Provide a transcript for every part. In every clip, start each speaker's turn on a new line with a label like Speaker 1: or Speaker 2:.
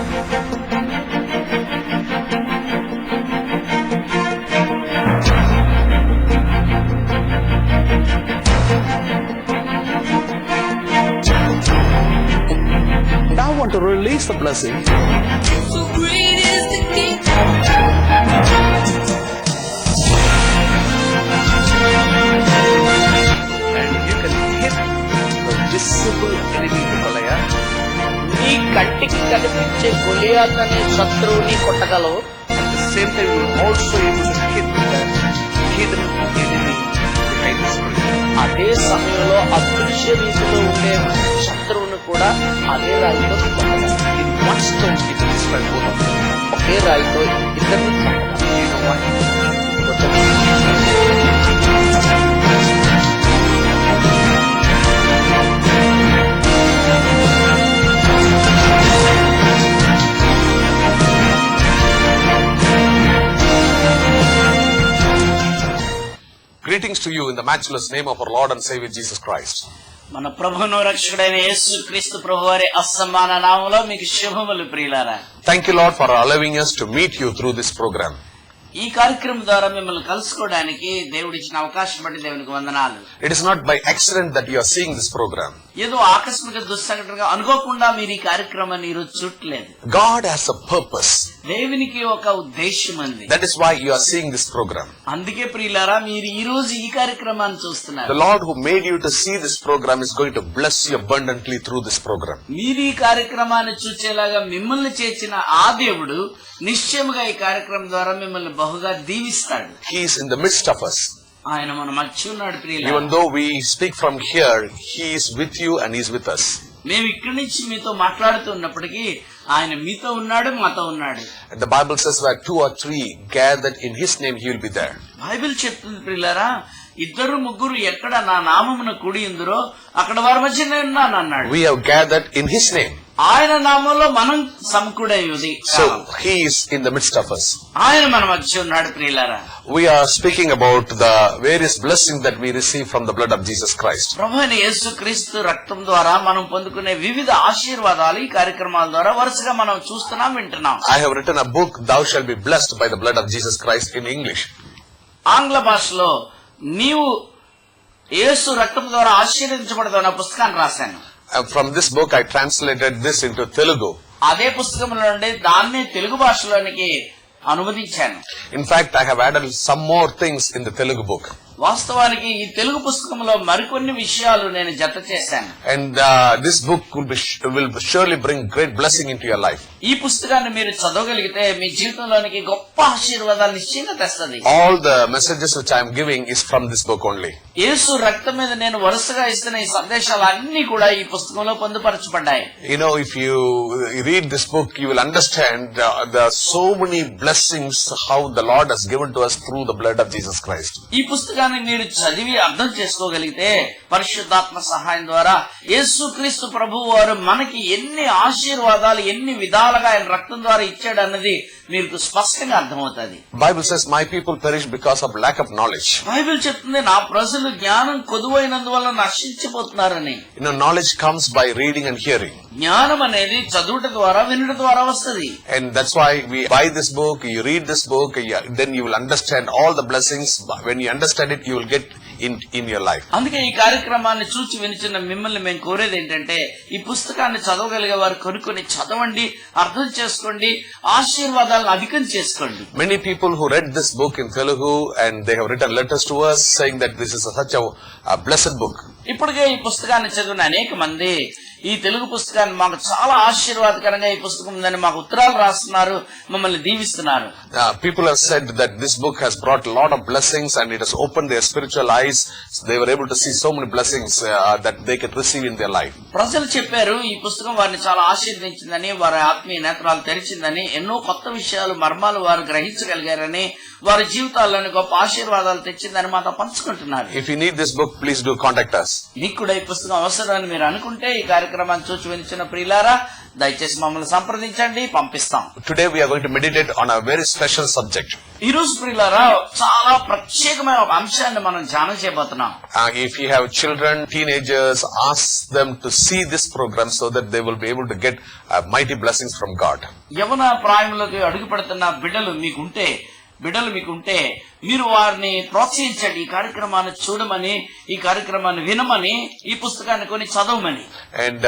Speaker 1: Now want to release the blessing.
Speaker 2: So great is the King.
Speaker 1: And you can hit the visible enemy Goliath.
Speaker 3: నీ కంటికి కనిపించే గొలియాత్ అనే శత్రువుని కొట్టగలవు.
Speaker 1: At the same time, you are also able to hit the hidden enemy behind the screen.
Speaker 3: అదే సమయంలో అదృశ్య రీతిలో ఉండే శత్రువును కూడా అదే రాయితో కొట్టగలవు.
Speaker 1: In one stone, it will destroy both of them.
Speaker 3: ఒకే రాయితో ఇద్దరిని చంపగలవు.
Speaker 1: You know why? Greetings to you in the matchless name of our Lord and Savior Jesus Christ.
Speaker 3: మన ప్రభువును రక్షకుడైన యేసు క్రీస్తు ప్రభువారి అసమాన నామములో మీకు శుభములు ప్రియులారా.
Speaker 1: Thank you, Lord, for allowing us to meet you through this program.
Speaker 3: ఈ కార్యక్రమం ద్వారా మిమ్మల్ని కలుసుకోవడానికి దేవుడిచ్చిన అవకాశం బట్టి దేవునికి వందనాలు.
Speaker 1: It is not by accident that you are seeing this program.
Speaker 3: ఏదో ఆకస్మిక దుస్సంఘటనగా అనుకోకుండా మీరు ఈ కార్యక్రమాన్ని ఈరోజు చూడలేదు.
Speaker 1: God has a purpose.
Speaker 3: దేవునికి ఒక ఉద్దేశం ఉంది.
Speaker 1: That is why you are seeing this program.
Speaker 3: అందుకే ప్రియులారా మీరు ఈ రోజు ఈ కార్యక్రమాన్ని చూస్తున్నారు.
Speaker 1: The Lord who made you to see this program is going to bless you abundantly through this program.
Speaker 3: మీరు ఈ కార్యక్రమాన్ని చూచేలాగా మిమ్మల్ని చేసిన ఆ దేవుడు నిశ్చయముగా ఈ కార్యక్రమం ద్వారా మిమ్మల్ని బహుగా దీవిస్తాడు.
Speaker 1: He is in the midst of us.
Speaker 3: ఆయన మన మధ్య ఉన్నాడు ప్రియులారా.
Speaker 1: Even though we speak from here, He is with you and He is with us.
Speaker 3: మేము ఇక్కడి నుంచి మీతో మాట్లాడుతున్నప్పటికీ ఆయన మీతో ఉన్నాడు, మాతో ఉన్నాడు.
Speaker 1: And the Bible says where 2 or 3 gathered in His name, He will be there.
Speaker 3: Bible చెప్తుంది ప్రియులారా, ఇద్దరు ముగ్గురు ఎక్కడ నా నామమున కూడి ఉందరో అక్కడ వారి మధ్య నేను ఉన్నాను అన్నాడు.
Speaker 1: We have gathered in His name.
Speaker 3: ఆయన నామంలో మనం సమకూడై ఉంది.
Speaker 1: So He is in the midst of us.
Speaker 3: ఆయన మన మధ్య ఉన్నాడు ప్రియులారా.
Speaker 1: We are speaking about the various blessings that we receive from the blood of Jesus Christ.
Speaker 3: ప్రభువైన యేసుక్రీస్తు రక్తం ద్వారా మనం పొందుకునే వివిధ ఆశీర్వాదాలు ఈ కార్యక్రమాల ద్వారా వరుసగా మనం చూస్తున్నాం, వింటున్నాం.
Speaker 1: I have written a book, Thou Shalt Be Blessed by the Blood of Jesus Christ, in English.
Speaker 3: ఆంగ్ల భాషలో నీవు యేసు రక్తం ద్వారా ఆశీర్వదించబడతావు అనే పుస్తకాన్ని రాశాను.
Speaker 1: From this book I translated this into Telugu.
Speaker 3: అదే పుస్తకంలో నుండి దాన్ని Telugu భాషలోనికి అనువదించాను.
Speaker 1: In fact, I have added some more things in the Telugu book.
Speaker 3: వాస్తవానికి ఈ తెలుగు పుస్తకంలో మరికొన్ని విషయాలు నేను జత చేశాను.
Speaker 1: And this book will surely bring great blessing into your life.
Speaker 3: ఈ పుస్తకాన్ని మీరు చదవగలిగితే మీ జీవితంలోనికి గొప్ప ఆశీర్వాదాలు నిశ్చయంగా తెస్తుంది.
Speaker 1: All the messages which I am giving is from this book only.
Speaker 3: యేసు రక్తం మీద నేను వరుసగా ఇస్తున్న ఈ సందేశాలు అన్ని కూడా ఈ పుస్తకంలో పొందుపరచబడ్డాయి.
Speaker 1: You know, if you read this book, you will understand there are so many blessings how the Lord has given to us through the blood of Jesus Christ.
Speaker 3: ఈ పుస్తకాన్ని మీరు చదివి అర్థం చేసుకోగలిగితే పరిశుద్ధాత్మ సహాయం ద్వారా యేసుక్రీస్తు ప్రభువు వారు మనకి ఎన్ని ఆశీర్వాదాలు ఎన్ని విధాలుగా ఆయన రక్తం ద్వారా ఇచ్చాడు అన్నది మీకు స్పష్టంగా అర్థమవుతుంది.
Speaker 1: Bible says, my people perish because of lack of knowledge.
Speaker 3: Bible చెప్తుంది నా ప్రజలు జ్ఞానం కొదువైనందువల్ల నశించిపోతున్నారని.
Speaker 1: You know, knowledge comes by reading and hearing.
Speaker 3: జ్ఞానం అనేది చదువుట ద్వారా వినుట ద్వారా వస్తుంది.
Speaker 1: And that's why we buy this book, you read this book, then you will understand all the blessings. When you understand it, you will get in your life.
Speaker 3: అందుకే ఈ కార్యక్రమాన్ని చూచి వినిచిన మిమ్మల్ని మేము కోరేది ఏంటంటే ఈ పుస్తకాన్ని చదవగలిగే వారు కొనుక్కొని చదవండి, అర్థం చేసుకోండి, ఆశీర్వాదాలను అధికం చేసుకోండి.
Speaker 1: Many people who read this book in Telugu and they have written letters to us saying that this is such a blessed book.
Speaker 3: ఇప్పటికే ఈ పుస్తకాన్ని చదివిన అనేక మంది ఈ తెలుగు పుస్తకాన్ని మాకు చాలా ఆశీర్వాదకరంగా ఈ పుస్తకం ఉందని మాకు ఉత్తరాలు రాస్తున్నారు, మమ్మల్ని దీవిస్తున్నారు.
Speaker 1: People have said that this book has brought a lot of blessings and it has opened their spiritual eyes. They were able to see so many blessings that they could receive in their life.
Speaker 3: ప్రజలు చెప్పారు ఈ పుస్తకం వారిని చాలా ఆశీర్వదించిందని, వారి ఆత్మీయ నేత్రాలు తెరిచిందని, ఎన్నో కొత్త విషయాలు మర్మాలు వారు గ్రహించగలిగారని, వారి జీవితాల్లోని గొప్ప ఆశీర్వాదాలు తెచ్చిందని మాతో పంచుకుంటున్నారు.
Speaker 1: If you need this book, please do contact us.
Speaker 3: మీకు కూడా ఈ పుస్తకం అవసరమని మీరు అనుకుంటే ఈ కార్యక్రమాన్ని చూసి వినిచిన ప్రియులారా దయచేసి మమ్మల్ని సంప్రదించండి, పంపిస్తాం.
Speaker 1: Today we are going to meditate on a very special subject.
Speaker 3: ఈ రోజు ప్రియులారా చాలా ప్రత్యేకమైన ఒక అంశాన్ని మనం ధ్యానం చేయబోతున్నాం.
Speaker 1: If you have children, teenagers, ask them to see this program so that they will be able to get mighty blessings from God.
Speaker 3: యవన ప్రాయంలోకి అడుగు పెడుతున్న బిడ్డలు మీకుంటే మీరు వారిని ప్రోత్సహించండి. ఈ కార్యక్రమాన్ని చూడమని, ఈ కార్యక్రమాన్ని వినమని, ఈ పుస్తకాన్ని కొని చదవమని.
Speaker 1: And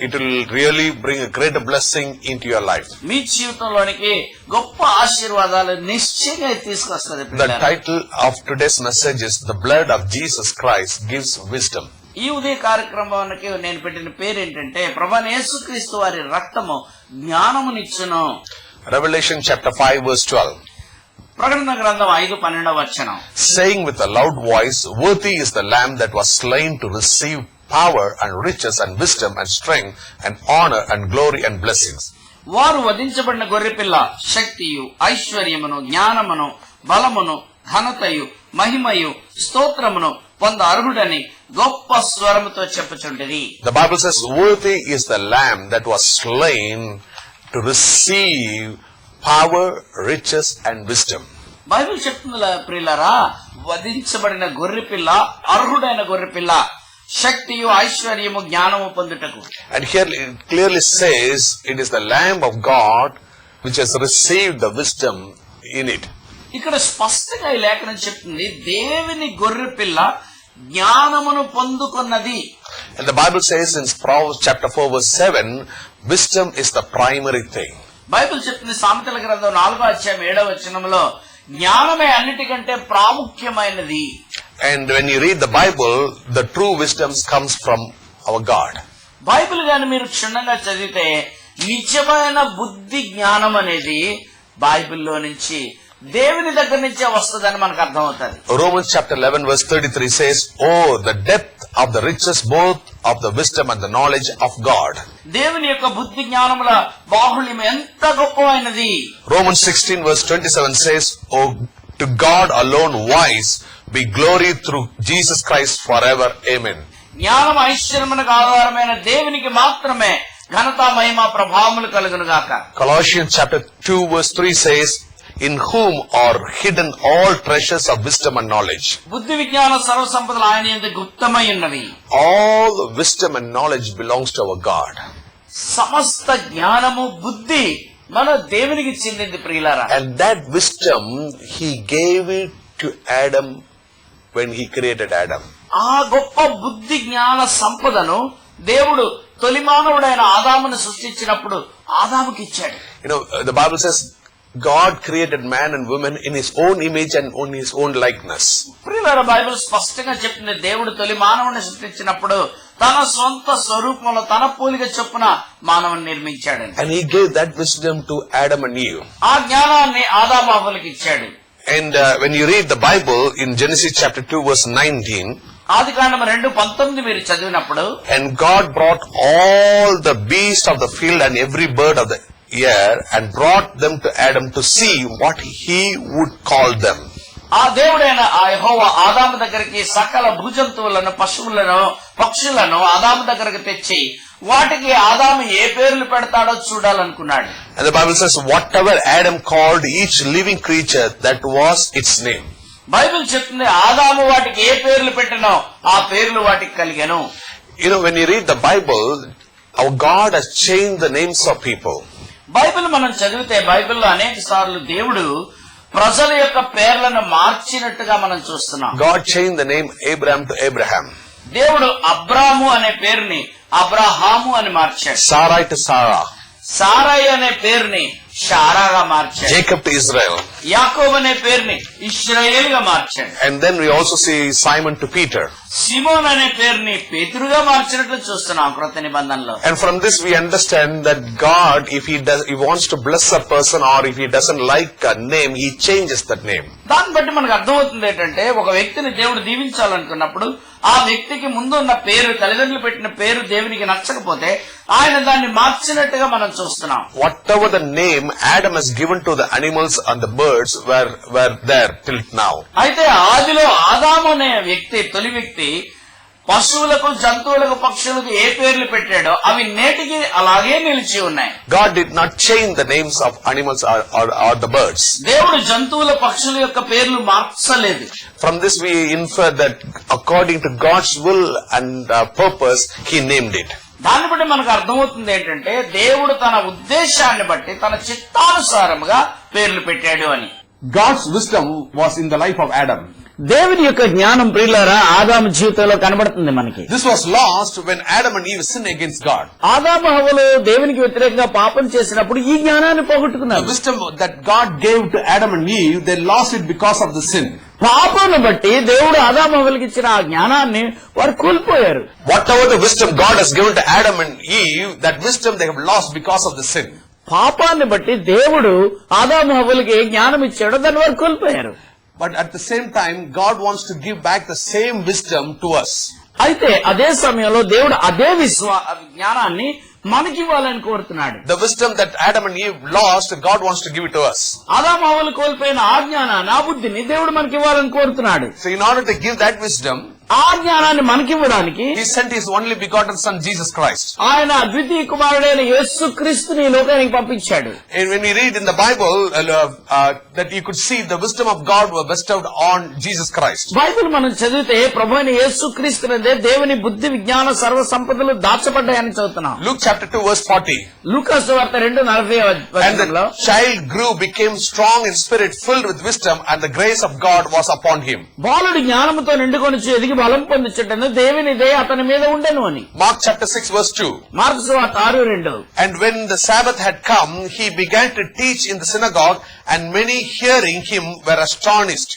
Speaker 1: it will really bring a greater blessing into your life.
Speaker 3: మీ జీవితంలోనికి గొప్ప ఆశీర్వాదాలు నిశ్చయంగా తీసుకొస్తుంది.
Speaker 1: The title of today's message is The Blood of Jesus Christ Gives Wisdom.
Speaker 3: ఈ ఉదయ కార్యక్రమానికి నేను పెట్టిన పేరు ఏంటంటే ప్రభువైన యేసుక్రీస్తు వారి రక్తము జ్ఞానమునిచ్చును.
Speaker 1: Revelation chapter 5 verse 12.
Speaker 3: ప్రకటన గ్రంథం 5:12.
Speaker 1: Saying with a loud voice, worthy is the Lamb that was slain to receive power and riches and wisdom and strength and honor and glory and blessings.
Speaker 3: వారు వధించబడిన గొర్రెపిల్ల శక్తియు ఐశ్వర్యమును జ్ఞానమును బలమును ఘనతయు మహిమయు స్తోత్రమును పొంద అర్హుడని గొప్ప స్వరముతో చెప్పుచుంటది.
Speaker 1: The Bible says, worthy is the Lamb that was slain to receive power, riches and wisdom.
Speaker 3: Bible చెప్తుంది ప్రియులారా, వధించబడిన గొర్రెపిల్ల అర్హుడైన గొర్రెపిల్ల శక్తియు ఐశ్వర్యము జ్ఞానము పొందుటకు.
Speaker 1: And here it clearly says it is the Lamb of God which has received the wisdom in it.
Speaker 3: ఇక్కడ స్పష్టంగా ఈ లేఖనం చెప్తుంది దేవుని గొర్రెపిల్ల జ్ఞానమును పొందుకున్నది.
Speaker 1: And the Bible says in Proverbs chapter 4 verse 7, wisdom is the primary thing.
Speaker 3: Bible చెప్తుంది సామెతల గ్రంథం 4:7 జ్ఞానమే అన్నిటికంటే ప్రాముఖ్యమైనది.
Speaker 1: And when you read the Bible, the true wisdom comes from our God.
Speaker 3: Bible గాని మీరు క్షుణ్ణంగా చదివితే నిజమైన బుద్ధి జ్ఞానం అనేది బైబిల్లో నుంచి దేవుని దగ్గర నుంచే వస్తుందని మనకు అర్థమవుతుంది.
Speaker 1: Romans chapter 11 verse 33 says, oh, the depth of the riches both of the wisdom and the knowledge of God.
Speaker 3: దేవుని యొక్క బుద్ధి జ్ఞానముల బాహుళ్యం ఎంత గొప్పమైనది.
Speaker 1: Romans 16 verse 27 says, oh, to God alone wise be glory through Jesus Christ forever. Amen.
Speaker 3: జ్ఞానం ఐశ్వర్యమునకు ఆధారమైన దేవునికి మాత్రమే ఘనత మహిమ ప్రభావములు కలుగును గాక.
Speaker 1: Colossians chapter 2 verse 3 says, in whom are hidden all treasures of wisdom and knowledge.
Speaker 3: బుద్ధి విజ్ఞాన సర్వ సంపదలు ఆయన యందు గుప్తమై ఉన్నవి.
Speaker 1: All wisdom and knowledge belongs to our God.
Speaker 3: సమస్త జ్ఞానము బుద్ధి మన దేవునికి చెందింది ప్రియులారా.
Speaker 1: And that wisdom he gave it to Adam when he created Adam.
Speaker 3: ఆ గొప్ప బుద్ధి జ్ఞాన సంపదను దేవుడు తొలి మానవుడైన ఆదామును సృష్టించినప్పుడు ఆదాముకి ఇచ్చాడు.
Speaker 1: You know, the Bible says God created man and woman in his own image and on his own likeness.
Speaker 3: ప్రియులారా, బైబిల్ స్పష్టంగా చెప్తుంది దేవుడు తొలి మానవుని సృష్టించినప్పుడు తన సొంత స్వరూపంలో తన పోలిక చొప్పున మానవుని నిర్మించాడు.
Speaker 1: And he gave that wisdom to Adam and Eve.
Speaker 3: ఆ జ్ఞానాన్ని ఆదాము హవ్వలకు ఇచ్చాడు.
Speaker 1: And when you read the Bible in Genesis chapter 2 verse 19,
Speaker 3: ఆదికాండం 2:19 మీరు చదివినప్పుడు,
Speaker 1: and God brought all the beasts of the field and every bird of the air and brought them to Adam to see what he would call them.
Speaker 3: ఆ దేవుడైన ఆ యెహోవా ఆదాము దగ్గరికి సకల భూజంతువులను పశువులను పక్షులను ఆదాము దగ్గరకు తెచ్చి వాటికి ఆదాము ఏ పేర్లు పెడతాడో చూడాలనుకున్నాడు.
Speaker 1: And the Bible says whatever Adam called each living creature, that was its name.
Speaker 3: Bible చెప్తుంది ఆదాము వాటికి ఏ పేర్లు పెట్టినో ఆ పేర్లు వాటికి కలిగెను.
Speaker 1: You know, when you read the Bible, our God has changed the names of people.
Speaker 3: Bible మనం చదివితే బైబిల్లో అనేక సార్లు దేవుడు ప్రజల యొక్క పేర్లను మార్చినట్టుగా మనం చూస్తున్నాం.
Speaker 1: God changed the name Abraham to Abraham.
Speaker 3: దేవుడు అబ్రాము అనే పేరుని అబ్రహాము అని మార్చాడు.
Speaker 1: Sarai to Sarah.
Speaker 3: సారాయి అనే పేరుని షారాగా మార్చాడు.
Speaker 1: Jacob to Israel.
Speaker 3: యాకోబు అనే పేరుని ఇశ్రాయేల్ గా మార్చాడు.
Speaker 1: And then we also see Simon to Peter.
Speaker 3: Simon అనే పేరుని పేతురుగా మార్చినట్లు చూస్తున్నాం క్రొత్త నిబంధనలో.
Speaker 1: And from this we understand that God, if he wants to bless a person or if he doesn't like a name, he changes that name.
Speaker 3: దాన్ని బట్టి మనకు అర్థమవుతుంది ఏంటంటే ఒక వ్యక్తిని దేవుడు దీవించాలనుకున్నప్పుడు ఆ వ్యక్తికి ముందు ఉన్న పేరు, తల్లిదండ్రులు పెట్టిన పేరు దేవునికి నచ్చకపోతే ఆయన దాన్ని మార్చినట్టుగా మనం చూస్తున్నాం.
Speaker 1: Whatever the name Adam has given to the animals and the birds were there till now.
Speaker 3: అయితే ఆదిలో ఆదాము అనే వ్యక్తి, తొలి వ్యక్తి పశువులకు, జంతువులకు, పక్షులకు ఏ పేర్లు పెట్టాడో అవి నేటికి అలాగే నిలిచి ఉన్నాయి.
Speaker 1: God did not change the names of animals or the birds.
Speaker 3: దేవుడు జంతువుల, పక్షుల యొక్క పేర్లు మార్చలేదు.
Speaker 1: From this we infer that according to God's will and purpose, He named it.
Speaker 3: దాన్ని బట్టి మనకు అర్థమవుతుంది ఏంటంటే దేవుడు తన ఉద్దేశాన్ని బట్టి తన చిత్తానుసారముగా పేర్లు పెట్టాడు అని.
Speaker 4: God's wisdom was in the life of Adam.
Speaker 3: దేవుని యొక్క జ్ఞానం ప్రియులారా ఆదాము జీవితంలో కనబడుతుంది మనకి.
Speaker 4: This was lost when Adam and Eve sinned against God.
Speaker 3: ఆదాము హవ్వలు దేవునికి వ్యతిరేకంగా పాపం చేసినప్పుడు ఈ జ్ఞానాన్ని
Speaker 4: The
Speaker 3: పోగొట్టుకున్నారు.
Speaker 4: wisdom that God gave to Adam and Eve, they lost it because of the sin.
Speaker 3: పాపాన్ని బట్టి దేవుడు ఆదాము హవ్వలకి ఇచ్చిన ఆ జ్ఞానాన్ని వారు కోల్పోయారు.
Speaker 1: Whatever the wisdom God has given to Adam and Eve, that wisdom they have lost because of the sin.
Speaker 3: పాపాన్ని బట్టి దేవుడు ఆదాము హవ్వలకి ఏ జ్ఞానం ఇచ్చాడో దాన్ని వారు కోల్పోయారు.
Speaker 4: But at the same time, God wants to give back the same wisdom to us.
Speaker 3: అయితే అదే సమయంలో దేవుడు అదే జ్ఞానాన్ని మనకి ఇవ్వాలని కోరుతున్నాడు.
Speaker 1: The wisdom that Adam and Eve lost, God wants to give it to us.
Speaker 3: ఆదాము హవ్వలు కోల్పోయిన ఆ జ్ఞానాన్ని, ఆ బుద్ధిని దేవుడు మనకి ఇవ్వాలని కోరుతున్నాడు.
Speaker 1: So in order to give that wisdom,
Speaker 3: ఆ జ్ఞానాన్ని మనకివ్వడానికి
Speaker 1: He sent His only begotten Son, Jesus Christ.
Speaker 3: ఆయన ద్వితీయ కుమారుడైన యేసు క్రీస్తుని ఈ లోకానికి పంపించాడు.
Speaker 1: And when we read in the Bible that you could see the wisdom of God was bestowed on Jesus Christ.
Speaker 3: Bible మనం చదివితే ప్రభువైన యేసు క్రీస్తునందే దేవుని బుద్ధి, విజ్ఞాన, సర్వ సంపదలు దాచబడ్డాయని చదువుతున్నాం.
Speaker 1: Luke chapter 2 verse 40.
Speaker 3: లూకా సువార్త 2:40
Speaker 1: And the child grew, became strong in spirit, filled with wisdom, and the grace of God was upon him.
Speaker 3: బాలుడు జ్ఞానముతో నిండుకొని ఎదిగి బలం పొందుచుండెను, దేవుని దయ అతని మీద ఉండెను అని.
Speaker 1: Mark chapter 6 verse 2.
Speaker 3: మార్కు సువార్త 6:2.
Speaker 1: And when the Sabbath had come, he began to teach in the synagogue, and many hearing him were astonished.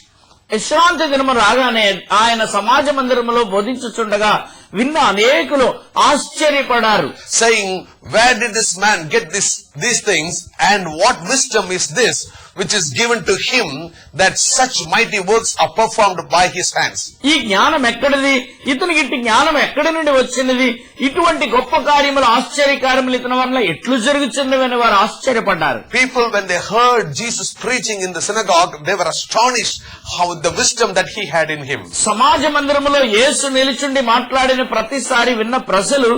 Speaker 3: విశ్రాంతి దినము రాగానే ఆయన సమాజ మందిరములో బోధించుచుండగా విన్న అనేకులు ఆశ్చర్యపడారు.
Speaker 1: Saying, where did this man get these things, and what wisdom is this which is given to him, that such mighty works are performed by his hands?
Speaker 3: ఈ జ్ఞానం ఎక్కడిది? ఇతనికి ఇట్టి జ్ఞానం ఎక్కడి నుండి వచ్చినది? ఇటువంటి గొప్ప కార్యములు, ఆశ్చర్య కార్యములు ఇతని వల్ల ఎట్లు జరుగుతున్నవని వారు ఆశ్చర్యపడ్డారు.
Speaker 1: People, when they heard Jesus preaching in the synagogue, they were astonished how the wisdom that he had in him.
Speaker 3: సమాజ మందిరములో యేసు నిలుచుండి మాట్లాడిన ప్రతిసారి విన్న ప్రజలు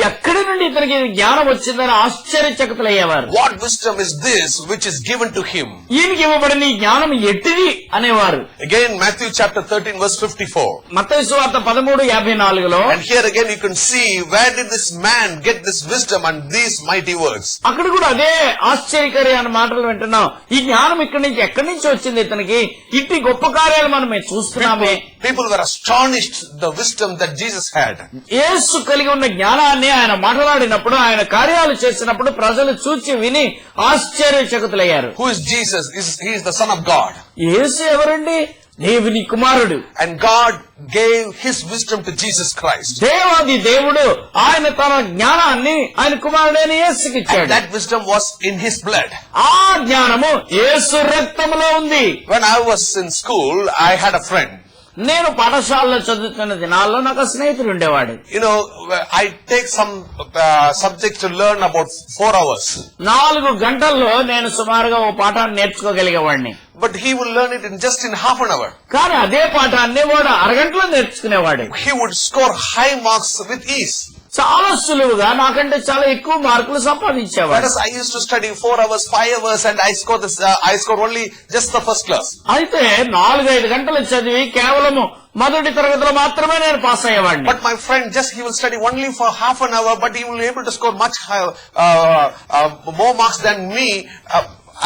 Speaker 3: ఎక్కడి నుండి ఇతనికి జ్ఞానం వచ్చిందని ఆశ్చర్యచకితులయ్యేవారు.
Speaker 1: What wisdom is this which is given to him?
Speaker 3: ఈయనకి ఇవ్వబడిన ఈ జ్ఞానం ఎట్టిది అనేవారు.
Speaker 1: Again, Matthew chapter 13 verse 54.
Speaker 3: మత్తయి సువార్త 13:54లో
Speaker 1: And here again you can see, where did this man get this wisdom and these mighty works?
Speaker 3: అక్కడ కూడా అదే ఆశ్చర్యకరమైన మాటలు వింటున్నాం. ఈ జ్ఞానం ఎక్కడి నుంచి వచ్చింది ఇతనికి? ఇట్టి గొప్ప కార్యాలు మనం చూస్తున్నామే.
Speaker 1: People were astonished the wisdom that Jesus had.
Speaker 3: యేసు కలిగి ఉన్న జ్ఞానాన్ని ఆయన మాట్లాడినప్పుడు, ఆయన కార్యాలు చేసినప్పుడు ప్రజలు చూచి విని ఆశ్చర్యచకితులయ్యారు.
Speaker 1: Who is Jesus? He is the Son of God.
Speaker 3: యేసు ఎవరండి? దేవుని కుమారుడు.
Speaker 1: And God gave His wisdom to Jesus Christ.
Speaker 3: దేవాది దేవుడు ఆయన తన జ్ఞానాన్ని ఆయన కుమారుడైన యేసుకి
Speaker 1: And
Speaker 3: ఇచ్చాడు.
Speaker 1: that wisdom was in His blood.
Speaker 3: ఆ జ్ఞానము యేసు రక్తములో ఉంది.
Speaker 1: When I was in school, I had a friend.
Speaker 3: నేను పాఠశాలలో చదువుతున్న దినాల్లో నాకు స్నేహితుడు ఉండేవాడు.
Speaker 1: You know, I take some subjects to learn about 4 hours.
Speaker 3: 4 గంటల్లో నేను సుమారుగా ఓ పాఠాన్ని నేర్చుకోగలిగేవాడిని.
Speaker 1: But he will learn it in just in half an hour.
Speaker 3: కానీ అదే పాఠాన్ని వాడు అరగంటలో నేర్చుకునేవాడు.
Speaker 1: He would score high marks with ease.
Speaker 3: చాలా సులువుగా నాకంటే చాలా ఎక్కువ మార్కులు సంపాదించేవాడు.
Speaker 1: Whereas I used to study 4 hours, 5 hours, and I score only just the first class.
Speaker 3: అయితే 4-5 గంటలు చదివి కేవలము మొదటి తరగతిలో మాత్రమే నేను pass అయ్యేవాడిని.
Speaker 1: But my friend, he will study only for half an hour, but he will be able to score much higher, more marks than me.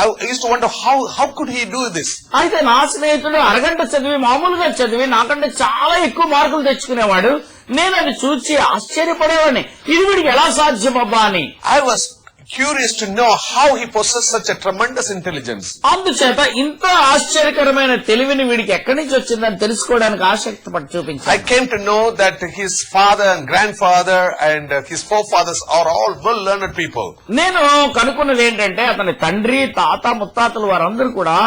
Speaker 1: I used to wonder how could he do this?
Speaker 3: అయితే నా స్నేహితుడు అరగంట చదివి మామూలుగా చదివి నాకంటే చాలా ఎక్కువ మార్కులు తెచ్చుకునేవాడు. నేను అది చూసి ఆశ్చర్యపడేవాడిని, ఇది వీడికి ఎలా సాధ్యమబ్బా అని.
Speaker 1: I was curious to know how he possessed such a tremendous intelligence.
Speaker 3: అందుచేత ఇంత ఆశ్చర్యకరమైన తెలివిని వీడికి ఎక్కడి నుంచి వచ్చిందని తెలుసుకోవడానికి ఆసక్తి చూపించాను.
Speaker 1: I came to know that his father and grandfather and his forefathers are all well-learned people.
Speaker 3: నేను కనుక్కున్నది ఏంటంటే అతని తండ్రి, తాత, ముత్తాతలు వారందరూ కూడా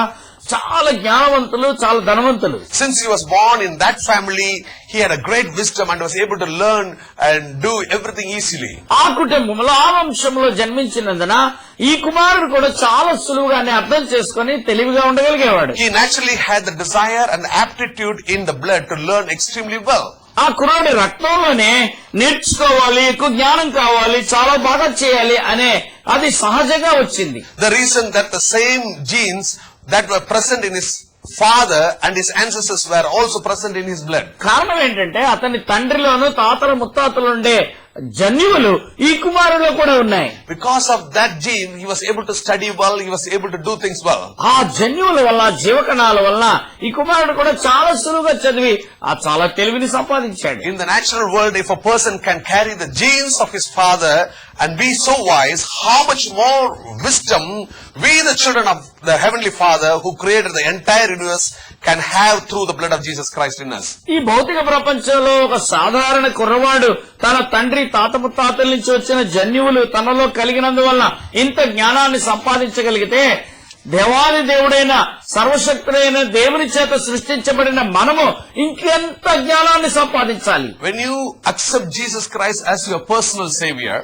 Speaker 3: చాలా జ్ఞానవంతులు, చాలా ధనవంతులు.
Speaker 1: Since he was born in that family, he had a great wisdom and was able to learn and do everything easily.
Speaker 3: ఆ కుటుంబంలో, ఆ వంశంలో జన్మించినందున ఈ కుమారుడు కూడా చాలా సులువుగానే అర్థం చేసుకుని తెలివిగా ఉండగలిగేవాడు.
Speaker 1: He naturally had the desire and aptitude in the blood to learn extremely well.
Speaker 3: ఆ కుర్రాడి రక్తంలోనే నేర్చుకోవాలి, ఎక్కువ జ్ఞానం కావాలి, చాలా బాగా చేయాలి అనే అది సహజంగా వచ్చింది.
Speaker 1: The reason that the same genes that were present in his father and his ancestors were also present in his blood.
Speaker 3: కారణం ఏంటంటే అతని తండ్రిలోను తాతల ముత్తాతలు ఉండే జన్యువులు ఈ కుమారులో కూడా ఉన్నాయి.
Speaker 1: Because of that gene, he was able to study well, he was able to do things well.
Speaker 3: ఆ జన్యువుల వల్ల, జీవకణాల వల్ల ఈ కుమారుడు కూడా చాలా సులువుగా చదివి ఆ చాలా తెలివిని సంపాదించాడు.
Speaker 1: In the natural world, if a person can carry the genes of his father and be so wise, how much more wisdom we, the children of the Heavenly Father who created the entire universe, can have through the blood of Jesus Christ in us.
Speaker 3: ఈ భౌతిక ప్రపంచంలో ఒక సాధారణ కుర్రవాడు తన తండ్రి తాత ముత్తాతల నుంచి వచ్చిన జన్యువులు తనలో కలిగినందువల్ల ఇంత జ్ఞానాన్ని సంపాదించగలిగితే దేవాది దేవుడైన సర్వశక్తుడైన దేవుని చేత సృష్టించబడిన మనము ఇంకెంత జ్ఞానాన్ని సంపాదించాలి.
Speaker 1: When you accept Jesus Christ as your personal savior,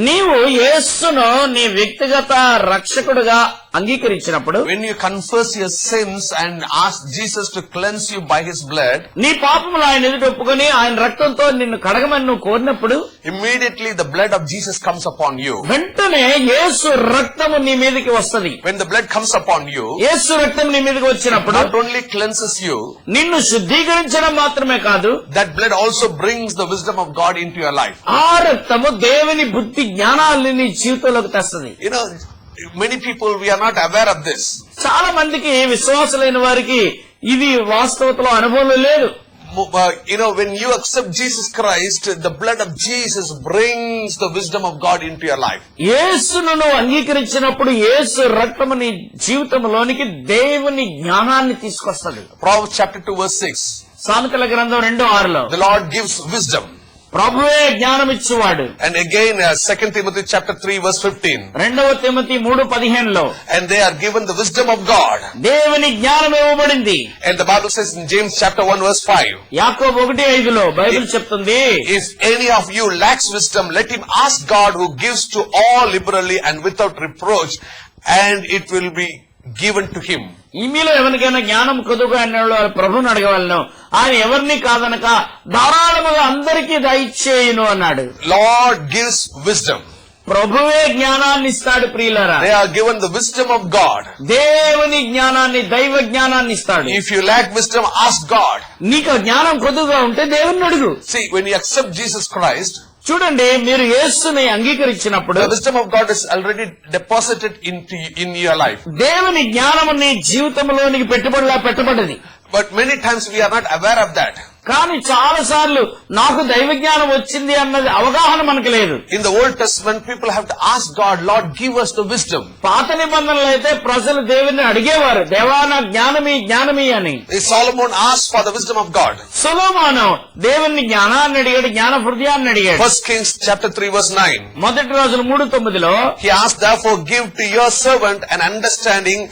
Speaker 3: నీవు యేసును నీ వ్యక్తిగత రక్షకుడుగా అంగీకరించినప్పుడు,
Speaker 1: when you confess your sins and ask Jesus to cleanse you by his blood,
Speaker 3: నీ పాపములు ఆయన ఎదుట ఒప్పుకొని ఆయన రక్తంతో నిన్ను కడగమని నువ్వు కోరినప్పుడు
Speaker 1: immediately the blood of Jesus comes upon you.
Speaker 3: వెంటనే యేసు రక్తము నీ మీదకి వస్తది.
Speaker 1: When the blood comes upon you,
Speaker 3: యేసు రక్తం నీ మీదకి వచ్చినప్పుడు
Speaker 1: not only cleanses you,
Speaker 3: నిన్ను శుద్ధీకరించడం మాత్రమే కాదు,
Speaker 1: that blood also brings the wisdom of God into your life.
Speaker 3: ఆ రక్తము దేవుని బుద్ధి జ్ఞానాన్ని నీ జీవితంలోకి తెస్తది.
Speaker 1: You know, many people, we are not aware of this.
Speaker 3: చాలా మందికి విశ్వాసులైన వారికి ఇది వాస్తవతలో అనుభవం లేదు.
Speaker 1: When you accept Jesus Christ, the blood of Jesus brings the wisdom of God into your life.
Speaker 3: యేసును నువ్వు అంగీకరించినప్పుడు యేసు రక్తము నీ జీవితంలోనికి దేవుని జ్ఞానాన్ని తీసుకొస్తది.
Speaker 1: Proverbs chapter 2 verse 6.
Speaker 3: సామెతల గ్రంథం 2:6లో
Speaker 1: The Lord gives wisdom.
Speaker 3: ప్రభువే జ్ఞానం ఇచ్చేవాడు.
Speaker 1: And again 2 Timothy chapter 3 verse 15.
Speaker 3: 2 Timothy 3:15లో
Speaker 1: And they are given the wisdom of God.
Speaker 3: దేవుని జ్ఞానం ఇవ్వబడింది.
Speaker 1: And the Bible says in James chapter 1 verse 5.
Speaker 3: యాకోబు 1:5లో బైబిల్ చెప్తుంది,
Speaker 1: If any of you lacks wisdom, let him ask God who gives to all liberally and without reproach, and it will be given to him.
Speaker 3: ఈ మీలో ఎవరికైనా జ్ఞానం కొద్దుగా అన్నాడు ప్రభుని అడగవలను, ఆయన ఎవరిని కాదనక ధారాళముగా అందరికీ దయచేయును అన్నాడు.
Speaker 1: Lord gives wisdom.
Speaker 3: ప్రభువే జ్ఞానాన్ని ఇస్తాడు ప్రియులారా.
Speaker 1: They are given the wisdom of God.
Speaker 3: దేవుని జ్ఞానాన్ని, దైవ జ్ఞానాన్ని ఇస్తాడు.
Speaker 1: If you lack wisdom, ask God.
Speaker 3: నీకు జ్ఞానం కొద్దుగా ఉంటే దేవుని అడుగు.
Speaker 1: See, when you accept Jesus Christ,
Speaker 3: చూడండి, మీరు యేసుని అంగీకరించినప్పుడు
Speaker 1: the wisdom of God is already deposited in your life.
Speaker 3: దేవుని జ్ఞానము నీ జీవితంలోనికి పెట్టబడ్డది.
Speaker 1: But many times we are not aware of that.
Speaker 3: కానీ చాలా సార్లు నాకు దైవ జ్ఞానం వచ్చింది అన్నది అవగాహన మనకు లేదు.
Speaker 1: In the Old Testament, people have to ask God, Lord, give us the wisdom.
Speaker 3: పాత నిబంధనలు అయితే ప్రజలు దేవుని అడిగేవారు, దేవా నా జ్ఞానమి అని.
Speaker 1: Solomon asked for the wisdom of God.
Speaker 3: సొలొమోను దేవుని జ్ఞానాన్ని అడిగాడు, జ్ఞాన హృదయాన్ని అడిగాడు.
Speaker 1: 1 Kings chapter 3 verse 9.
Speaker 3: మొదటి రోజులు 3:9లో
Speaker 1: He asked, therefore give to your servant an understanding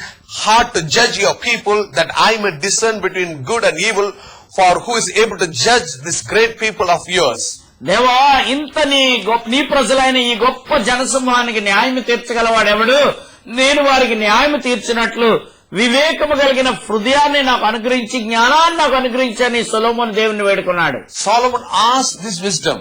Speaker 1: heart to judge your people, that I may discern between good and evil, for who is able to judge this great people of yours?
Speaker 3: దేవా, ఇంత నీ ప్రజలైన ఈ గొప్ప జనసమూహానికి న్యాయం తీర్చగలవాడెవడు? నేను వారికి న్యాయం తీర్చినట్లు వివేకము కలిగిన హృదయాన్ని నాకు అనుగ్రహించి జ్ఞానాన్ని నాకు అనుగ్రహించని సొలొమోను దేవుణ్ణి వేడుకున్నాడు.
Speaker 1: Solomon asked this wisdom.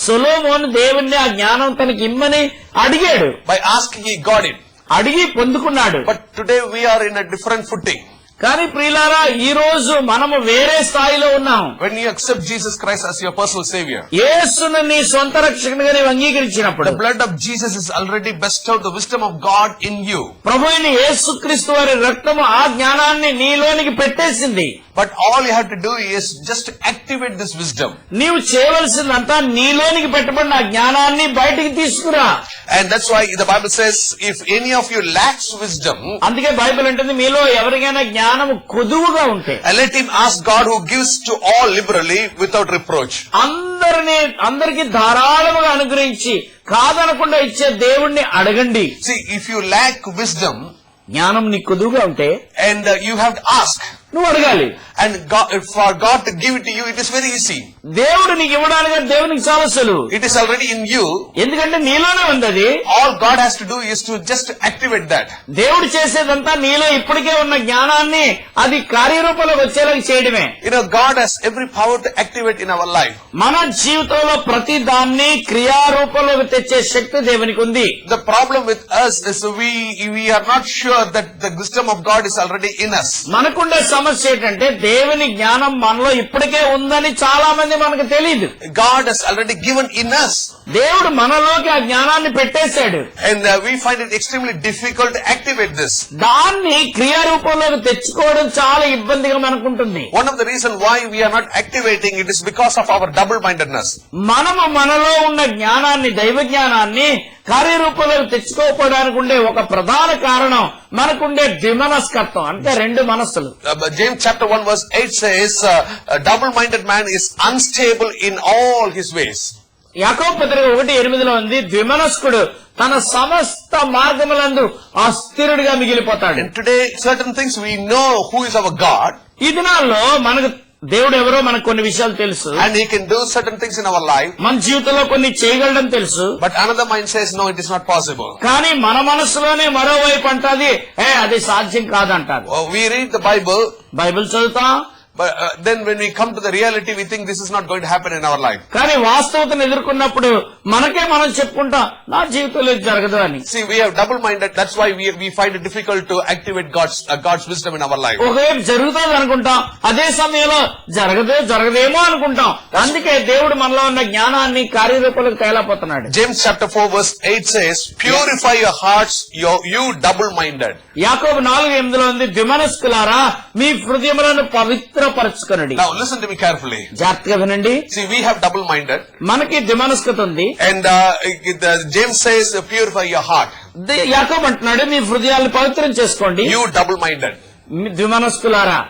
Speaker 3: సొలొమోను దేవుణ్ణి ఆ జ్ఞానం తనకి ఇమ్మని అడిగాడు.
Speaker 1: By asking, he got it.
Speaker 3: అడిగి పొందుకున్నాడు.
Speaker 1: But today we are in a different footing.
Speaker 3: కానీ ప్రియులారా, ఈ రోజు మనము వేరే స్థాయిలో ఉన్నాం.
Speaker 1: When you accept Jesus Christ as your personal savior,
Speaker 3: యేసును నీ సొంత రక్షకునిగా నీవు అంగీకరించినప్పుడు,
Speaker 1: the blood of Jesus is already bestowed the wisdom of God in you.
Speaker 3: ప్రభువైన యేసుక్రీస్తు వారి రక్తము ఆ జ్ఞానాన్ని నీలోనికి పెట్టేసింది.
Speaker 1: But all you have to do is just to activate this wisdom.
Speaker 3: నీవు చేయవలసిందంతా నీలోనికి పెట్టబడిన ఆ జ్ఞానాన్ని బయటికి తీసుకురా.
Speaker 1: And that's why the Bible says, if any of you lacks wisdom,
Speaker 3: అందుకే బైబిల్ అంటుంది, మీలో ఎవరికైనా జ్ఞానము కొదువుగా ఉంటే
Speaker 1: let him ask God who gives to all liberally without reproach.
Speaker 3: అందరికి ధారాళముగా అనుగ్రహించి కాదనకుండా ఇచ్చే దేవుణ్ణి అడగండి.
Speaker 1: See, if you lack wisdom,
Speaker 3: జ్ఞానం నీకు కొదువుగా ఉంటే
Speaker 1: and you have to ask,
Speaker 3: నువ్వు అడగాలి.
Speaker 1: And for God to give it to you, it is very easy.
Speaker 3: దేవుడు నీకు ఇవ్వడానికి దేవునికి చాలా సులువు.
Speaker 1: It is already in you.
Speaker 3: ఎందుకంటే నీలోనే ఉంది అది.
Speaker 1: All God has to do is to just activate that.
Speaker 3: దేవుడు చేసేదంతా నీలో ఇప్పటికే ఉన్న జ్ఞానాన్ని అది కార్యరూపంలోకి వచ్చేలాగా చేయడమే.
Speaker 1: God has every power to activate in our life.
Speaker 3: మన జీవితంలో ప్రతి దాన్ని క్రియారూపంలోకి తెచ్చే శక్తి దేవునికి ఉంది.
Speaker 1: The problem with us is we are not sure that the wisdom of God is already in us.
Speaker 3: మనకుండే సమస్య ఏంటంటే దేవుని జ్ఞానం మనలో ఇప్పటికే ఉందని చాలా మంది మనకు తెలియదు.
Speaker 1: God has already given in us.
Speaker 3: దేవుడు మనలోకి ఆ జ్ఞానాన్ని పెట్టేశాడు.
Speaker 1: And we find it extremely difficult to activate this.
Speaker 3: దాన్ని క్రియారూపంలోకి తెచ్చుకోవడం చాలా ఇబ్బందిగా మనకుంటుంది.
Speaker 1: One of the reasons why we are not activating it is because of our double-mindedness.
Speaker 3: మనలో ఉన్న జ్ఞానాన్ని, దైవ జ్ఞానాన్ని కార్యరూపంలోకి తెచ్చుకోకపోవడానికి ఉండే ఒక ప్రధాన కారణం మనకుండే ద్విమనస్కత్వం, అంటే రెండు మనస్సులు.
Speaker 1: James chapter 1 verse 8 says, a double-minded man is unstable in all his ways.
Speaker 3: యాకోబు పత్రిక 1:8 ఉంది, ద్విమనస్కుడు తన సమస్త మార్గములందు అస్థిరుడిగా మిగిలిపోతాడు.
Speaker 1: And today certain things we know who is our God.
Speaker 3: ఈ దినాల్లో మనకు దేవుడు ఎవరో మనకు కొన్ని విషయాలు తెలుసు.
Speaker 1: And he can do certain things in our life.
Speaker 3: మన జీవితంలో కొన్ని చేయగలడం తెలుసు.
Speaker 1: But another mind says, no, it is not possible.
Speaker 3: కానీ మన మనసులోనే మరోవైపు అంటది, అది సాధ్యం కాదంటారు.
Speaker 1: We read the Bible.
Speaker 3: Bible చదువుతాం.
Speaker 1: But then when we come to the reality, we think this is not going to happen in our life.
Speaker 3: కానీ వాస్తవతను ఎదుర్కొన్నప్పుడు మనకే మనం చెప్పుకుంటాం, నా జీవితంలో ఇది జరగదు అని.
Speaker 1: See, we have double-minded. That's why we find it difficult to activate God's wisdom in our life.
Speaker 3: ఒకవైపు జరుగుతుంది అనుకుంటాం, అదే సమయంలో జరగదేమో అనుకుంటాం. అందుకే దేవుడు మనలో ఉన్న జ్ఞానాన్ని కార్యరూపంలోకి తేలాపోతున్నాడు.
Speaker 1: James chapter 4 verse 8 says, purify your hearts, you double-minded.
Speaker 3: యాకోబు 4:8 ఉంది, ద్విమనస్కులారా మీ హృదయములను పవిత్రపరచుకొనుడి.
Speaker 1: Now listen to me carefully.
Speaker 3: జాగ్రత్తగా వినండి.
Speaker 1: See, we have double-minded.
Speaker 3: మనకి ద్విమనస్కత ఉంది.
Speaker 1: And James says, purify your heart.
Speaker 3: యాకోబు అంటున్నాడు, మీ హృదయాలను పవిత్రం చేసుకోండి.
Speaker 1: You double-minded.
Speaker 3: ద్విమనస్కులారా.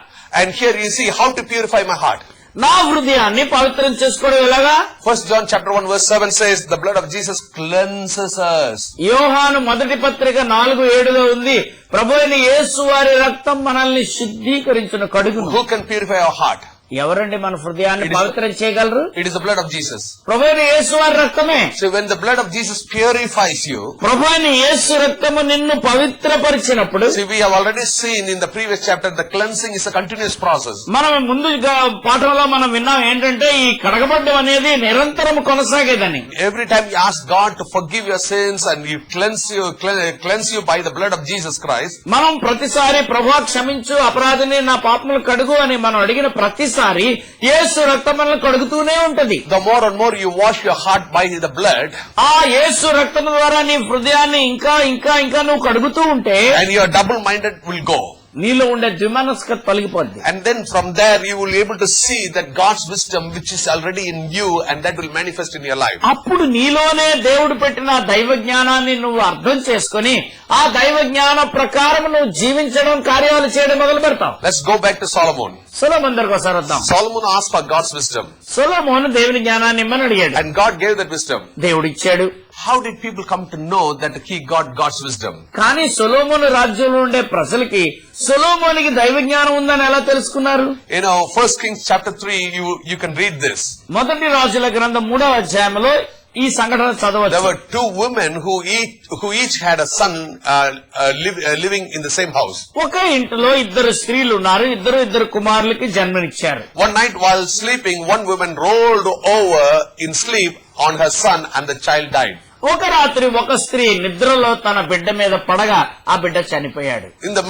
Speaker 1: And here you see how to purify my heart.
Speaker 3: నా హృదయాన్ని పవిత్రం చేసుకోవడం ఎలాగా?
Speaker 1: 1 John chapter 1 verse 7 says, the blood of Jesus cleanses us.
Speaker 3: యోహాను 1 పత్రిక 4:7 ఉంది, ప్రభువైన యేసు వారి రక్తం మనల్ని శుద్ధీకరించును, కడుగును.
Speaker 1: Who can purify our heart?
Speaker 3: ఎవరండి మన హృదయాన్ని పవిత్రం చేయగలరు?
Speaker 1: It is the blood of Jesus.
Speaker 3: ప్రభువైన యేసు వారి రక్తమే.
Speaker 1: So when the blood of Jesus purifies you,
Speaker 3: ప్రభువైన యేసు రక్తము నిన్ను పవిత్రపరిచినప్పుడు,
Speaker 1: see, we have already seen in the previous chapter, the cleansing is a continuous process.
Speaker 3: మనం ముందు పాఠంలో మనం విన్నాం ఏంటంటే ఈ కడగబడ్డం అనేది నిరంతరం కొనసాగేదని.
Speaker 1: Every time you ask God to forgive your sins and you cleanse you by the blood of Jesus Christ.
Speaker 3: మనం ప్రతిసారి ప్రభువా క్షమించు, అపరాధిని, నా పాపములు కడుగు అని మనం అడిగిన ప్రతిసారి యేసు రక్తం మనల్ని కడుగుతూనే ఉంటది.
Speaker 1: The more and more you wash your heart by the blood,
Speaker 3: ఆ యేసు రక్తం ద్వారా నీ హృదయాన్ని ఇంకా ఇంకా ఇంకా నువ్వు కడుగుతూ ఉంటే,
Speaker 1: and your double-minded will go.
Speaker 3: నీలో ఉండే ద్విమనస్కత తొలగిపోద్ది.
Speaker 1: And then from there you will be able to see that God's wisdom which is already in you, and that will manifest in your life.
Speaker 3: అప్పుడు నీలోనే దేవుడు పెట్టిన దైవ జ్ఞానాన్ని నువ్వు అర్థం చేసుకుని ఆ దైవ జ్ఞాన ప్రకారం నువ్వు జీవించడం, కార్యాలు చేయడం మొదలు పెడతావు.
Speaker 1: Let's go back to Solomon.
Speaker 3: సొలొమోను దగ్గరికి ఒకసారి వద్దాం.
Speaker 1: Solomon asked for God's wisdom.
Speaker 3: సొలొమోను దేవుని జ్ఞానాన్ని ఇమ్మని అడిగాడు.
Speaker 1: And God gave that wisdom.
Speaker 3: దేవుడు ఇచ్చాడు.
Speaker 1: How did people come to know that he got God's wisdom?
Speaker 3: కానీ సొలొమోను రాజ్యంలో ఉండే ప్రజలకి సొలొమోనుకి దైవ జ్ఞానం ఉందని ఎలా తెలుసుకున్నారు?
Speaker 1: 1 Kings chapter 3, you can read this.
Speaker 3: మొదటి రాజుల గ్రంథం 3వ అధ్యాయంలో ఈ సంఘటన చదవచ్చు.
Speaker 1: There were two women who each had a son living in the same house.
Speaker 3: ఒక ఇంటిలో ఇద్దరు స్త్రీలు ఉన్నారు. ఇద్దరు కుమారులకి జన్మనిచ్చారు.
Speaker 1: One night while sleeping, one woman rolled over in sleep on her son and the child died.
Speaker 3: ఒక రాత్రి ఒక స్త్రీ నిద్రలో తన బిడ్డ మీద పడగా ఆ బిడ్డ చనిపోయాడు.
Speaker 1: In the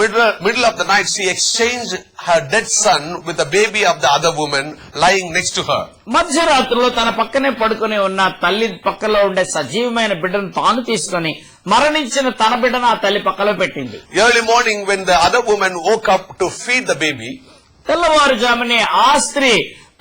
Speaker 1: middle of the night, she exchanged her dead son with the baby of the other woman lying next to her.
Speaker 3: మధ్యరాత్రిలో తన పక్కనే పడుకుని ఉన్న తల్లి పక్కలో ఉండే సజీవమైన బిడ్డను తాను తీసుకుని మరణించిన తన బిడ్డను ఆ తల్లి పక్కలో పెట్టింది.
Speaker 1: Early morning, when the other woman woke up to feed the baby,
Speaker 3: తెల్లవారుజామునే ఆ స్త్రీ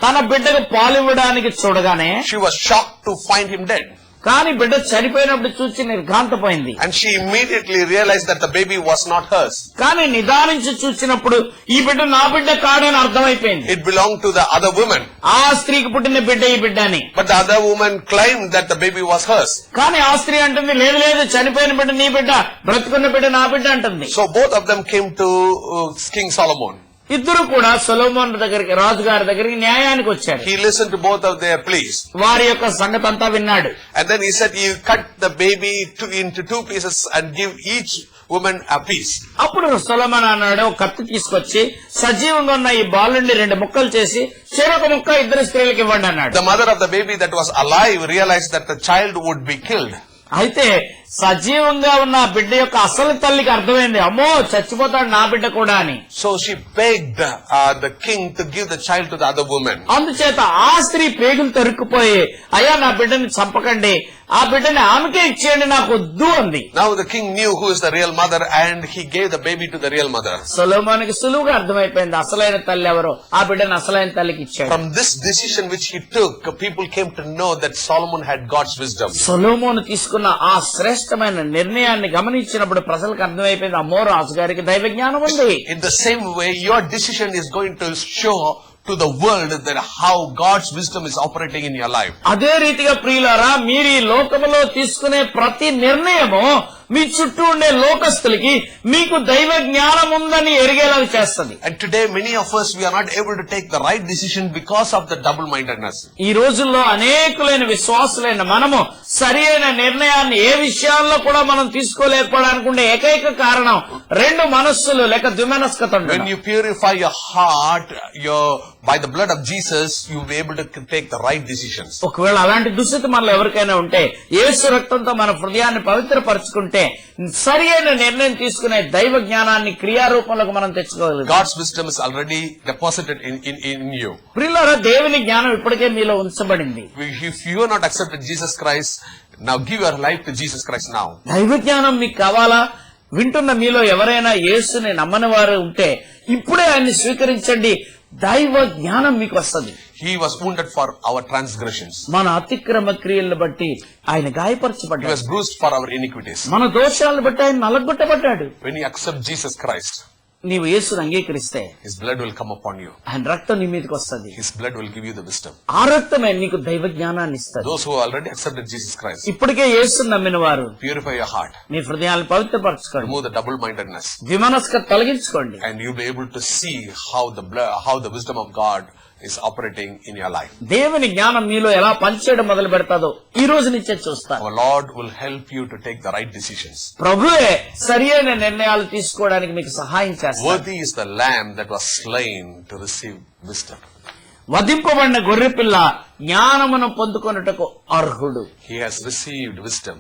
Speaker 3: తన బిడ్డకు పాలివ్వడానికి చూడగానే
Speaker 1: she was shocked to find him dead.
Speaker 3: కానీ బిడ్డ చనిపోయినప్పుడు చూసి నిర్ఘాంతపోయింది.
Speaker 1: And she immediately realized that the baby was not hers.
Speaker 3: కానీ నిదానించి చూసినప్పుడు ఈ బిడ్డ నా బిడ్డ కాడని అర్థమైపోయింది.
Speaker 1: It belonged to the other woman.
Speaker 3: ఆ స్త్రీకి పుట్టిన బిడ్డ ఈ బిడ్డ అని.
Speaker 1: But the other woman claimed that the baby was hers.
Speaker 3: కానీ ఆ స్త్రీ అంటుంది, లేదు లేదు, చనిపోయిన బిడ్డ నీ బిడ్డ, బ్రతుకున్న బిడ్డ నా బిడ్డ అంటుంది.
Speaker 1: So both of them came to King Solomon.
Speaker 3: ఇద్దరు కూడా సొలొమోను దగ్గరికి, రాజుగారి దగ్గరికి న్యాయానికి వచ్చారు.
Speaker 1: He listened to both of their pleas.
Speaker 3: వారి యొక్క సంగతి అంతా విన్నాడు.
Speaker 1: And then he said, you cut the baby into 2 pieces and give each woman a piece.
Speaker 3: అప్పుడు సొలొమోను అన్నాడు, కత్తి తీసుకొచ్చి సజీవంగా ఉన్న ఈ బాలుని 2 ముక్కలు చేసి చెరొక ముక్క ఇద్దరు స్త్రీలకు ఇవ్వండి అన్నాడు.
Speaker 1: The mother of the baby that was alive realized that the child would be killed.
Speaker 3: అయితే సజీవంగా ఉన్న బిడ్డ యొక్క అసలు తల్లికి అర్థమైంది, అమ్మో చచ్చిపోతాడు నా బిడ్డ కూడా అని.
Speaker 1: So she begged the king to give the child to the other woman.
Speaker 3: అందుచేత ఆ స్త్రీ పేగులు తరుక్కుపోయి, అయ్యా నా బిడ్డని చంపకండి, ఆ బిడ్డని ఆమెకే ఇచ్చేయండి, నాకు వద్దు అంది.
Speaker 1: Now the king knew who is the real mother and he gave the baby to the real mother.
Speaker 3: సొలొమోనుకి సులువుగా అర్థమైపోయింది అసలైన తల్లి ఎవరో, ఆ బిడ్డని అసలైన తల్లికి ఇచ్చాడు.
Speaker 1: From this decision which he took, people came to know that Solomon had God's wisdom.
Speaker 3: సొలొమోను తీసుకున్న ఆ శ్రేష్టమైన నిర్ణయాన్ని గమనించినప్పుడు ప్రజలకు అర్థమైపోయింది, అమ్మో రాజుగారికి దైవ జ్ఞానం ఉంది.
Speaker 1: In the same way, your decision is going to show to the world that how God's wisdom is operating in your life.
Speaker 3: అదే రీతిగా ప్రియులారా, మీరు ఈ లోకములో తీసుకునే ప్రతి నిర్ణయము మీ చుట్టూ ఉండే లోకస్తులకి మీకు దైవ జ్ఞానం ఉందని ఎరిగేలా చేస్తుంది.
Speaker 1: And today many of us, we are not able to take the right decision because of the double-mindedness.
Speaker 3: ఈ రోజుల్లో అనేకులైన విశ్వాసులైన మనము సరి అయిన నిర్ణయాన్ని ఏ విషయాల్లో కూడా మనం తీసుకోలేకపోవడానికి ఉండే ఏకైక కారణం 2 మనస్సులు లేక ద్విమనస్కత.
Speaker 1: When you purify your heart, by the blood of Jesus, you will be able to take the right decisions.
Speaker 3: ఒకవేళ అలాంటి దుస్థితి మనలో ఎవరికైనా ఉంటే, యేసు రక్తంతో మన హృదయాన్ని పవిత్రపరచుకుంటే సరి అయిన నిర్ణయం తీసుకునే దైవ జ్ఞానాన్ని క్రియారూపంలోకి మనం తెచ్చుకోగలం.
Speaker 1: God's wisdom is already deposited in you.
Speaker 3: ప్రియులారా, దేవుని జ్ఞానం ఇప్పటికే మీలో ఉంచబడింది.
Speaker 1: If you are not accepted Jesus Christ, now give your life to Jesus Christ now.
Speaker 3: దైవ జ్ఞానం మీకు కావాలా? వింటున్న మీలో ఎవరైనా యేసుని నమ్మని వారు ఉంటే ఇప్పుడే ఆయన్ని స్వీకరించండి, దైవ జ్ఞానం మీకు వస్తుంది.
Speaker 1: He was wounded for our transgressions.
Speaker 3: మన అతిక్రమ క్రియలను బట్టి ఆయన
Speaker 1: He
Speaker 3: గాయపరచబడ్డాడు.
Speaker 1: was bruised for our iniquities.
Speaker 3: మన దోషాలను బట్టి ఆయన నలగొట్టబడ్డాడు.
Speaker 1: When you accept Jesus Christ,
Speaker 3: నీవు యేసుని అంగీకరిస్తే
Speaker 1: His blood will come upon you.
Speaker 3: ఆయన రక్తం నీ మీదకి వస్తుంది.
Speaker 1: His blood will give you the wisdom.
Speaker 3: ఆ రక్తమే నీకు దైవ జ్ఞానాన్ని ఇస్తుంది.
Speaker 1: Those who already accepted Jesus Christ,
Speaker 3: ఇప్పటికే యేసుని నమ్మిన వారు
Speaker 1: purify your heart.
Speaker 3: మీ హృదయాలను పవిత్రపరచుకోండి,
Speaker 1: Remove the double-mindedness.
Speaker 3: విమనస్కత తొలగించుకోండి,
Speaker 1: And you'll be able to see how the wisdom of God is operating in your life.
Speaker 3: దేవుని జ్ఞానం మీలో ఎలా పనిచేయడం మొదలు పెడతాదో ఈ రోజు నుంచే చూస్తారు.
Speaker 1: Our Lord will help you to take the right decisions.
Speaker 3: ప్రభువే సరి అయిన నిర్ణయాలు తీసుకోవడానికి మీకు సహాయం చేస్తారు.
Speaker 1: Worthy is the lamb that was slain to receive wisdom.
Speaker 3: వధింపబడిన గొర్రెపిల్ల జ్ఞానమును పొందుకొనుటకు అర్హుడు.
Speaker 1: He has received wisdom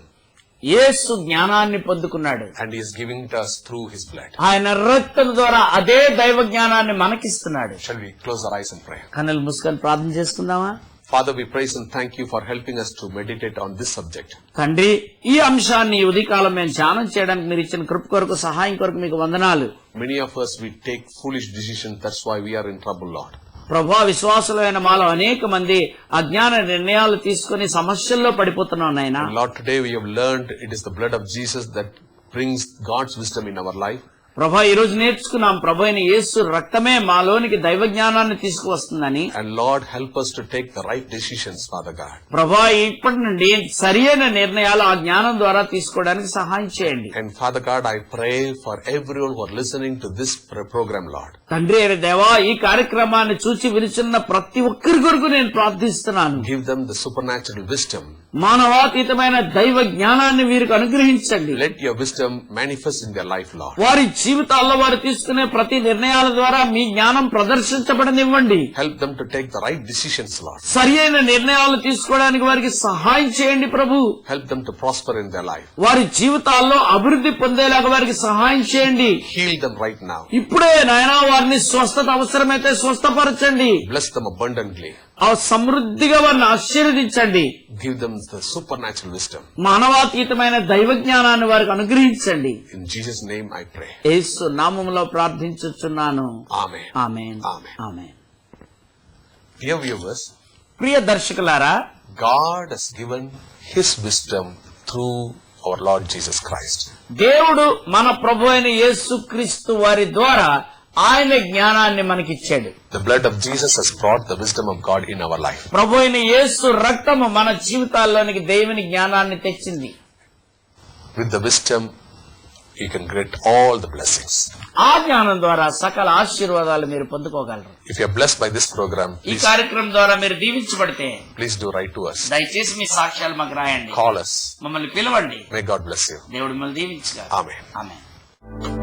Speaker 3: యేసు జ్ఞానాన్ని పొందుకున్నాడు,
Speaker 1: and He is giving it us through His blood.
Speaker 3: ఆయన రక్తం ద్వారా అదే దైవ జ్ఞానాన్ని మనకిస్తున్నాడు.
Speaker 1: Shall we close our eyes and pray?
Speaker 3: కన్నులు మూసుకొని ప్రార్థన చేసుకుందామా?
Speaker 1: Father, we praise and thank you for helping us to meditate on this subject.
Speaker 3: తండ్రి, ఈ అంశాన్ని ఈ ఉదయకాలం మేము ధ్యానం చేయడానికి మీరు ఇచ్చిన కృప కొరకు, సహాయం కొరకు మీకు వందనాలు.
Speaker 1: Many of us, we take foolish decisions. That's why we are in trouble, Lord.
Speaker 3: ప్రభా, విశ్వాసులైన మాలో అనేక మంది అజ్ఞాన నిర్ణయాలు తీసుకుని సమస్యల్లో పడిపోతున్నాం నాయనా.
Speaker 1: Lord, today we have learned it is the blood of Jesus that brings God's wisdom in our life.
Speaker 3: ప్రభా, ఈ రోజు నేర్చుకున్నాం ప్రభు అయిన యేసు రక్తమే మాలోనికి దైవ జ్ఞానాన్ని తీసుకువస్తుందని.
Speaker 1: And Lord, help us to take the right decisions, Father God.
Speaker 3: ప్రభా, ఇప్పటి నుండి సరియైన నిర్ణయాలు ఆ జ్ఞానం ద్వారా తీసుకోవడానికి సహాయం చేయండి.
Speaker 1: And Father God, I pray for everyone who are listening to this program, Lord.
Speaker 3: తండ్రి అయిన దేవా, ఈ కార్యక్రమాన్ని చూచి విలుచున్న ప్రతి ఒక్కరి కొరకు నేను ప్రార్థిస్తున్నాను.
Speaker 1: Give them the supernatural wisdom.
Speaker 3: మానవాతీతమైన దైవ జ్ఞానాన్ని వీరికి అనుగ్రహించండి.
Speaker 1: Let your wisdom manifest in their life, Lord.
Speaker 3: వారి జీవితాల్లో వారు తీసుకునే ప్రతి నిర్ణయాల ద్వారా మీ జ్ఞానం ప్రదర్శించబడనివ్వండి.
Speaker 1: Help them to take the right decisions, Lord.
Speaker 3: సరి అయిన నిర్ణయాలు తీసుకోవడానికి వారికి సహాయం చేయండి ప్రభు.
Speaker 1: Help them to prosper in their life.
Speaker 3: వారి జీవితాల్లో అభివృద్ధి పొందేలాగా వారికి సహాయం చేయండి.
Speaker 1: Heal them right now.
Speaker 3: ఇప్పుడే నాయనా వారిని స్వస్థత అవసరమైతే స్వస్థపరచండి.
Speaker 1: Bless them abundantly.
Speaker 3: ఆ సమృద్ధిగా వారిని ఆశీర్వదించండి.
Speaker 1: Give them the supernatural wisdom.
Speaker 3: మానవాతీతమైన దైవ జ్ఞానాన్ని వారికి అనుగ్రహించండి.
Speaker 1: In Jesus' name I pray.
Speaker 3: యేసు నామములో ప్రార్థించుచున్నాను.
Speaker 1: Amen.
Speaker 3: Amen.
Speaker 1: Amen.
Speaker 3: Amen.
Speaker 1: Dear viewers,
Speaker 3: Priya దర్శకులారా,
Speaker 1: God has given His wisdom through our Lord Jesus Christ.
Speaker 3: దేవుడు మన ప్రభు అయిన యేసుక్రీస్తు వారి ద్వారా ఆయన జ్ఞానాన్ని మనకిచ్చాడు.
Speaker 1: The blood of Jesus has brought the wisdom of God in our life.
Speaker 3: ప్రభు అయిన యేసు రక్తము మన జీవితాల్లోనికి దేవుని జ్ఞానాన్ని తెచ్చింది.
Speaker 1: With the wisdom, you can get all the blessings.
Speaker 3: ఆ జ్ఞానం ద్వారా సకల ఆశీర్వాదాలు మీరు పొందుకోగలరు.
Speaker 1: If you are blessed by this program,
Speaker 3: ఈ కార్యక్రమం ద్వారా మీరు దీవించబడితే
Speaker 1: please do write to us.
Speaker 3: దయచేసి మీ సాక్ష్యాలు మాకు రాయండి.
Speaker 1: Call us.
Speaker 3: మమ్మల్ని పిలవండి.
Speaker 1: May God bless you.
Speaker 3: దేవుడు మిమ్మల్ని దీవించుగాక.
Speaker 1: Amen.
Speaker 3: ఆమేన్.